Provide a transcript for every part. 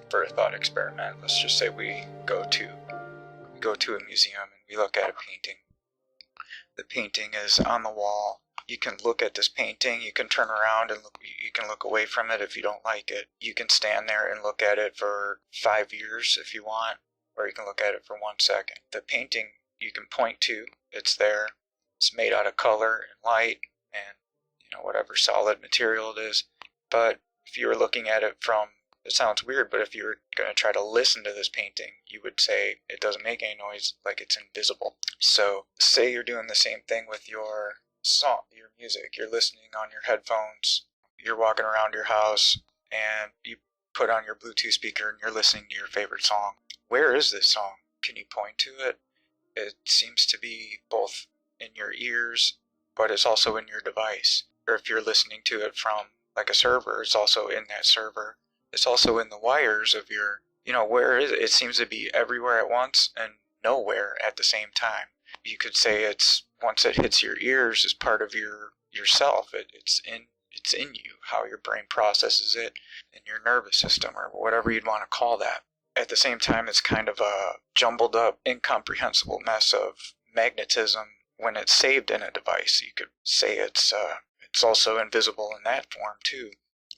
for a thought experiment, let's just say we go to a museum and we look at a painting. The painting is on the wall. You can look at this painting, you can turn around and look, you can look away from it if you don't like it. You can stand there and look at it for 5 years if you want, or you can look at it for 1 second. The painting you can point to, it's there. It's made out of color and light and, whatever solid material it is. But if you were looking at it from, it sounds weird, but if you were going to try to listen to this painting, you would say it doesn't make any noise, like it's invisible. So say you're doing the same thing with your song, your music. You're listening on your headphones, you're walking around your house, and you put on your Bluetooth speaker and you're listening to your favorite song. Where is this song? Can you point to it? It seems to be both in your ears, but it's also in your device. Or if you're listening to it from like a server, it's also in that server. It's also in the wires of your, where is it? It seems to be everywhere at once and nowhere at the same time. You could say it's, once it hits your ears, is part of yourself. It's in you, how your brain processes it, in your nervous system, or whatever you'd want to call that. At the same time, it's kind of a jumbled up, incomprehensible mess of magnetism when it's saved in a device. You could say it's also invisible in that form too,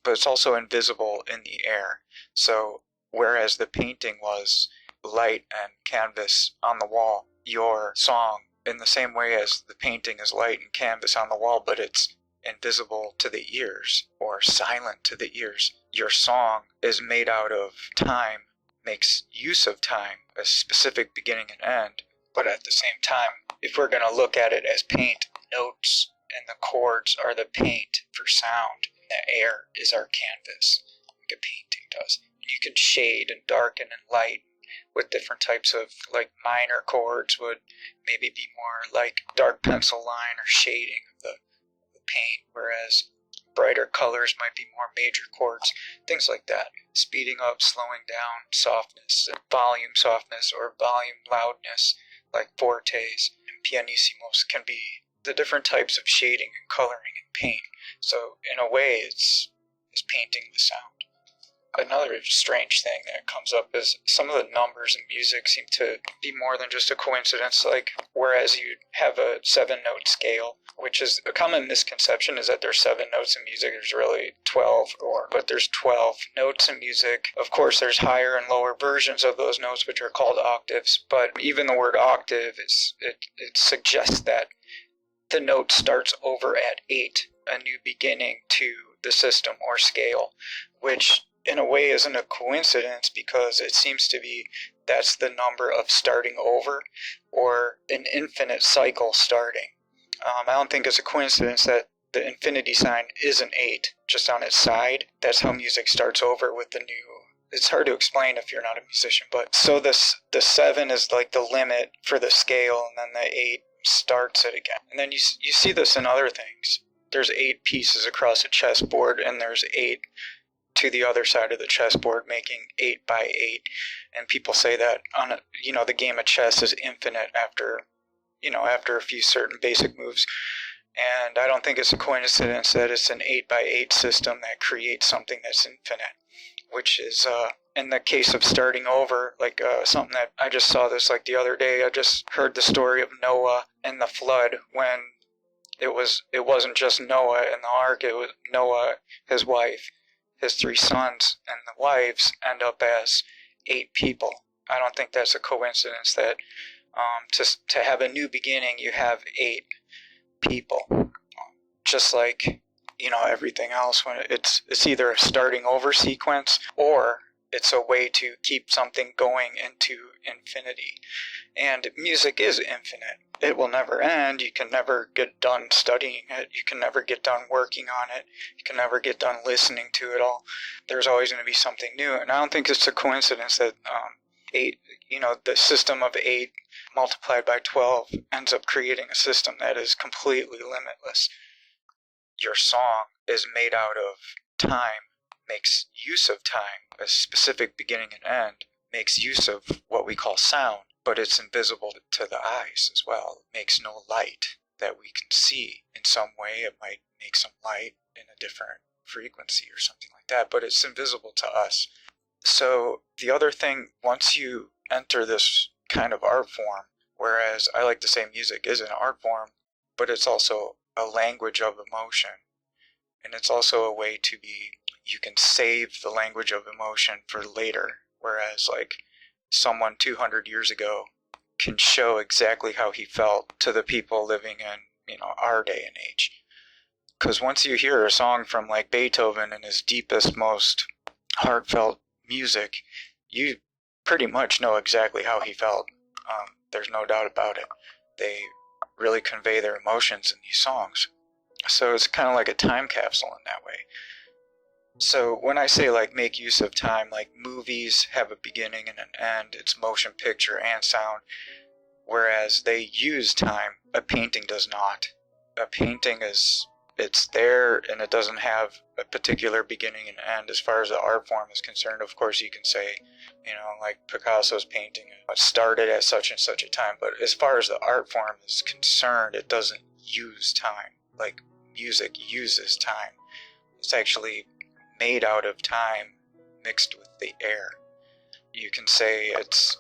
but it's also invisible in the air. So whereas the painting was light and canvas on the wall, your song, in the same way as the painting is light and canvas on the wall, but it's invisible to the ears or silent to the ears, your song is made out of time, makes use of time, a specific beginning and end. But at the same time, if we're going to look at it as paint, notes and the chords are the paint for sound. The air is our canvas, like a painting does. And you can shade and darken and light with different types of, like, minor chords would maybe be more like dark pencil line or shading of the paint, whereas brighter colors might be more major chords, things like that. Speeding up, slowing down, softness, volume softness, or volume loudness, like fortes and pianissimos can be the different types of shading and coloring in paint. So in a way, it's painting the sound. Another strange thing that comes up is some of the numbers in music seem to be more than just a coincidence. Like, whereas you have a 7-note scale, which is a common misconception, is that there's 7 notes in music. There's really 12, but there's 12 notes in music. Of course, there's higher and lower versions of those notes, which are called octaves. But even the word octave it suggests that the note starts over at 8, a new beginning to the system or scale, which in a way isn't a coincidence, because it seems to be that's the number of starting over, or an infinite cycle starting. I don't think it's a coincidence that the infinity sign is an 8 just on its side. That's how music starts over with the new. It's hard to explain if you're not a musician, but so the 7 is like the limit for the scale, and then the 8 starts it again. And then you see this in other things. There's 8 pieces across a chessboard, and there's 8 to the other side of the chessboard, making 8 by 8. And people say that the game of chess is infinite after a few certain basic moves. And I don't think it's a coincidence that it's an 8 by 8 system that creates something that's infinite, which is in the case of starting over, like something that I just saw this like the other day. I just heard the story of Noah and the flood, when it wasn't just Noah and the ark. It was Noah, his wife, his 3 sons, and the wives end up as 8 people. I don't think that's a coincidence that to have a new beginning, you have 8 people. Just like, everything else, when it's either a starting over sequence, or it's a way to keep something going into infinity. And music is infinite. It will never end. You can never get done studying it. You can never get done working on it. You can never get done listening to it all. There's always going to be something new. And I don't think it's a coincidence that 8, the system of 8 multiplied by 12 ends up creating a system that is completely limitless. Your song is made out of time, makes use of time, a specific beginning and end, makes use of what we call sound, but it's invisible to the eyes as well. It makes no light that we can see. In some way, it might make some light in a different frequency or something like that, but it's invisible to us. So the other thing, once you enter this kind of art form, whereas I like to say music is an art form, but it's also a language of emotion. And it's also a way to be, you can save the language of emotion for later. Whereas like someone 200 years ago can show exactly how he felt to the people living in, our day and age. Because once you hear a song from like Beethoven and his deepest, most heartfelt music, you pretty much know exactly how he felt. There's no doubt about it. They really convey their emotions in these songs. So it's kind of like a time capsule in that way. So when I say like make use of time, like movies have a beginning and an end, it's motion picture and sound, whereas they use time, a painting does not. A painting it's there and it doesn't have a particular beginning and end. As far as the art form is concerned, of course you can say, like Picasso's painting started at such and such a time, but as far as the art form is concerned, it doesn't use time. Like music uses time. It's actually made out of time mixed with the air. You can say it's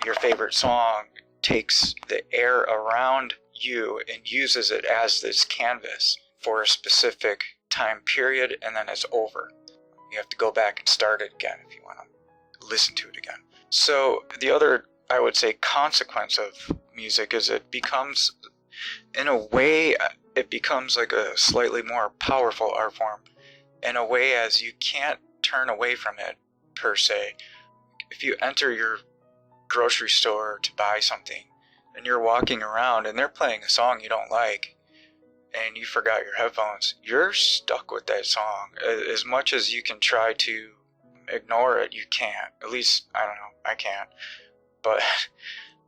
your favorite song takes the air around you and uses it as this canvas for a specific time period, and then it's over. You have to go back and start it again if you want to listen to it again. So the other, I would say, consequence of music is it becomes, in a way, it becomes like a slightly more powerful art form, in a way as you can't turn away from it, per se. If you enter your grocery store to buy something, and you're walking around and they're playing a song you don't like, and you forgot your headphones, you're stuck with that song. As much as you can try to ignore it, you can't. At least, I don't know, I can't. But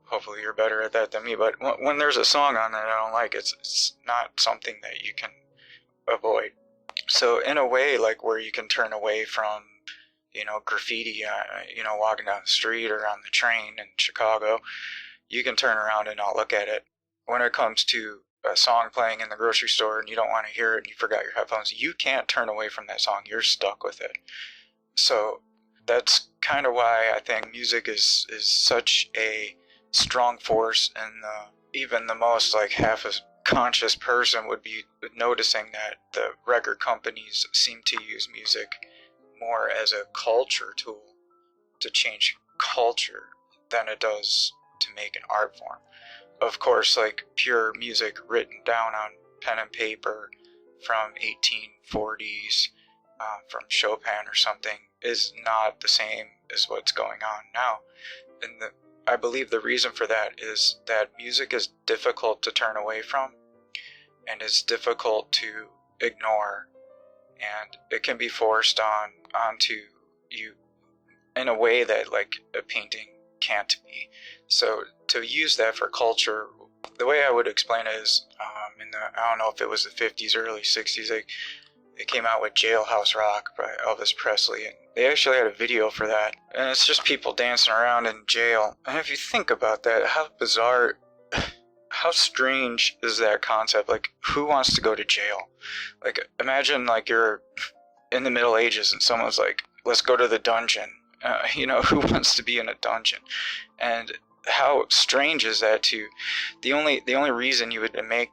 hopefully you're better at that than me. But when there's a song on that I don't like, it's not something that you can avoid. So in a way, like where you can turn away from, graffiti, walking down the street or on the train in Chicago, you can turn around and not look at it. When it comes to a song playing in the grocery store and you don't want to hear it and you forgot your headphones, you can't turn away from that song. You're stuck with it. So that's kind of why I think music is such a strong force, and even the most like half a conscious person would be noticing that the record companies seem to use music more as a culture tool to change culture than it does to make an art form. Of course, like pure music written down on pen and paper from 1840s, from Chopin or something, is not the same as what's going on now. And I believe the reason for that is that music is difficult to turn away from, and it's difficult to ignore, and it can be forced onto you in a way that like a painting can't be. So to use that for culture, the way I would explain it is, I don't know if it was the 50s or early 60s, they came out with Jailhouse Rock by Elvis Presley, and they actually had a video for that. And it's just people dancing around in jail. And if you think about that, how bizarre, how strange is that concept? Like, who wants to go to jail? Like, imagine like you're in the Middle Ages and someone's like, let's go to the dungeon. Who wants to be in a dungeon? And how strange is that the only reason you would make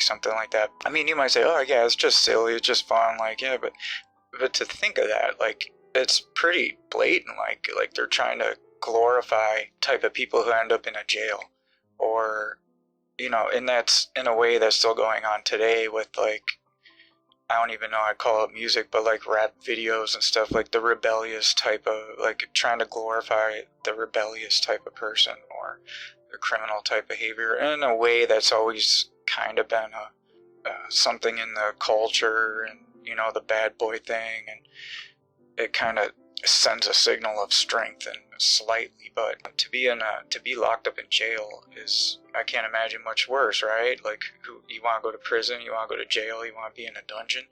something like that, I mean, you might say, oh yeah, it's just silly, it's just fun, like, yeah, but to think of that, like, it's pretty blatant, like they're trying to glorify type of people who end up in a jail, or and that's in a way that's still going on today with, like, I don't even know I'd call it music, but like rap videos and stuff, like the rebellious type of, like trying to glorify the rebellious type of person or the criminal type behavior in a way that's always kind of been something in the culture, and the bad boy thing, and it kind of sends a signal of strength and slightly, but to be locked up in jail is, I can't imagine much worse, right? Like, who you want to go to prison, you want to go to jail, you want to be in a dungeon?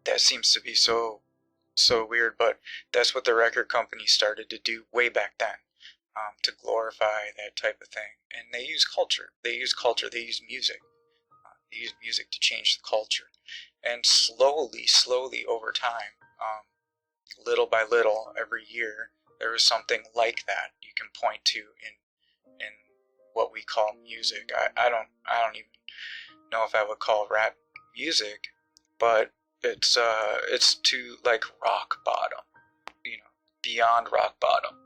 That seems to be so weird, but that's what the record company started to do way back then, to glorify that type of thing. And they use culture, they use music. They use music to change the culture. And slowly over time, little by little, every year, there was something like that you can point to in what we call music. I don't even know if I would call rap music, but it's to like rock bottom, you know, beyond rock bottom.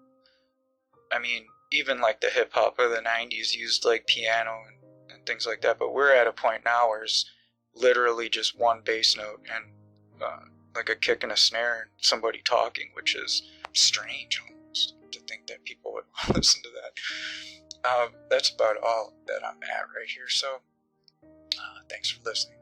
I mean, even like the hip hop of the 90s used like piano and things like that, but we're at a point now where it's literally just one bass note and like a kick and a snare and somebody talking, which is strange almost to think that people would listen to that. That's about all that I'm at right here, so thanks for listening.